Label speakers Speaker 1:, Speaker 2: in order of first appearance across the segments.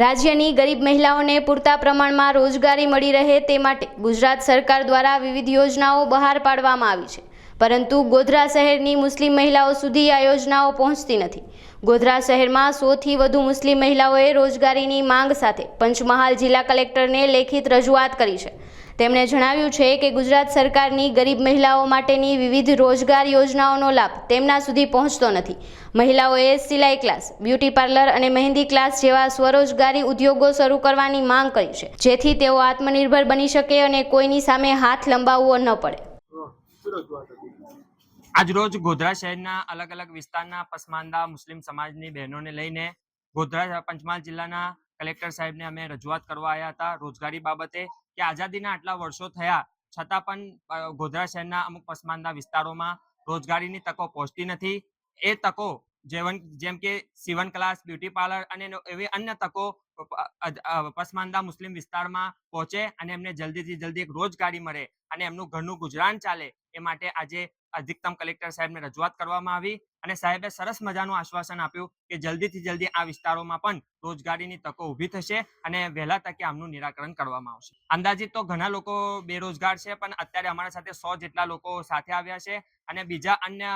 Speaker 1: રાજ્યની ગરીબ મહિલાઓને પૂરતા પ્રમાણમાં રોજગારી મળી રહે તે માટે ગુજરાત સરકાર દ્વારા વિવિધ યોજનાઓ બહાર પાડવામાં આવી છે, પરંતુ ગોધરા શહેરની મુસ્લિમ મહિલાઓ સુધી આ યોજનાઓ પહોંચતી નથી। ગોધરા શહેરમાં 100થી વધુ મુસ્લિમ મહિલાઓએ રોજગારીની માંગ સાથે પંચમહાલ જિલ્લા કલેક્ટરને લેખિત રજૂઆત કરી છે। તેમણે જણાવ્યું છે કે ગુજરાત સરકારની ગરીબ મહિલાઓ માટેની વિવિધ રોજગાર યોજનાઓનો લાભ તેમના સુધી પહોંચતો નથી। મહિલાઓએ સિલાઈ ક્લાસ, બ્યુટી પાર્લર અને મહેંદી ક્લાસ જેવા સ્વરોજગારી ઉદ્યોગો શરૂ કરવાની માંગ કરી છે, જેથી તેઓ આત્મનિર્ભર બની શકે અને કોઈની સામે હાથ લંબાવવો ન પડે।
Speaker 2: આજરોજ ગોધરા શહેરના અલગ અલગ વિસ્તારના પસમાંદા મુસ્લિમ સમાજની બહેનોને લઈને ગોધરા પંચમહાલ જિલ્લાના કલેક્ટર સાહેબને અમે રજૂઆત કરવા આવ્યા હતા રોજગારી બાબતે કે આઝાદીના આટલા વર્ષો થયા છતાં પણ ગોધરા શહેરના અમુક પસમાંદા વિસ્તારોમાં રોજગારીની તકો પહોંચતી નથી। એ તકો જેમ કે સીવણ ક્લાસ, બ્યુટી પાર્લર અને એવી અન્ય તકો પસમાંદા મુસ્લિમ વિસ્તારમાં પહોંચે અને એમને જલ્દીથી જલ્દી એક રોજગારી મળે અને એમનું ઘરનું ગુજરાન ચાલે એ માટે આજે અધિકતમ કલેક્ટર સાહેબને રજૂઆત કરવામાં આવી અને સાહેબે સરસ મજાનું આશ્વાસન આપ્યું કે જલ્દીથી જલ્દી આ વિસ્તારોમાં પણ રોજગારીની તકો ઊભી થશે અને વહેલા તકે આમનું નિરાકરણ કરવામાં આવશે। અંદાજિત તો ઘણા લોકો બેરોજગાર છે, પણ અત્યારે અમારા સાથે 100 જેટલા લોકો સાથે આવ્યા છે અને બીજા અન્ય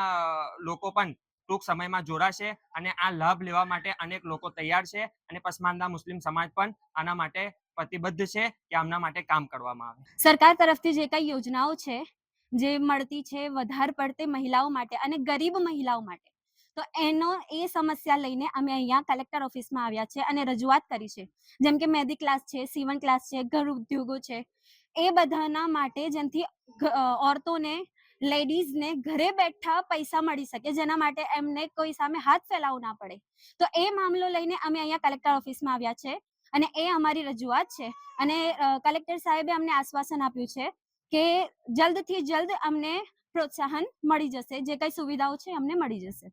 Speaker 2: લોકો પણ ટૂંક સમયમાં જોડાશે અને આ લાભ લેવા માટે અનેક લોકો તૈયાર છે અને પસમાંદા મુસ્લિમ સમાજ પણ આના માટે પ્રતિબદ્ધ છે કે આમના માટે કામ કરવામાં આવે।
Speaker 3: સરકાર તરફથી જે કઈ યોજનાઓ છે જે મળતી છે વધારે પડતે મહિલાઓ માટે અને ગરીબ મહિલાઓ માટે, તો એ સમસ્યા લઈને અમે અહીંયા કલેક્ટર ઓફિસમાં આવ્યા છે અને રજૂઆત કરી છે। જેમ કે મહેંદી ક્લાસ છે, સીવણ ક્લાસ છે, ઘર ઉદ્યોગો છે, એ બધાના માટે જેનાથી ઓરતોને, લેડીઝને ઘરે બેઠા પૈસા મળી શકે, જેના માટે એમને કોઈ સામે હાથ ફેલાવવો ના પડે। તો એ મામલો લઈને અમે અહીંયા કલેક્ટર ઓફિસમાં આવ્યા છે અને એ અમારી રજૂઆત છે અને કલેક્ટર સાહેબે અમને આશ્વાસન આપ્યું છે કે જલ્દથી જલ્દ અમને પ્રોત્સાહન મળી જશે, જે કઈ સુવિધાઓ છે અમને મળી જશે।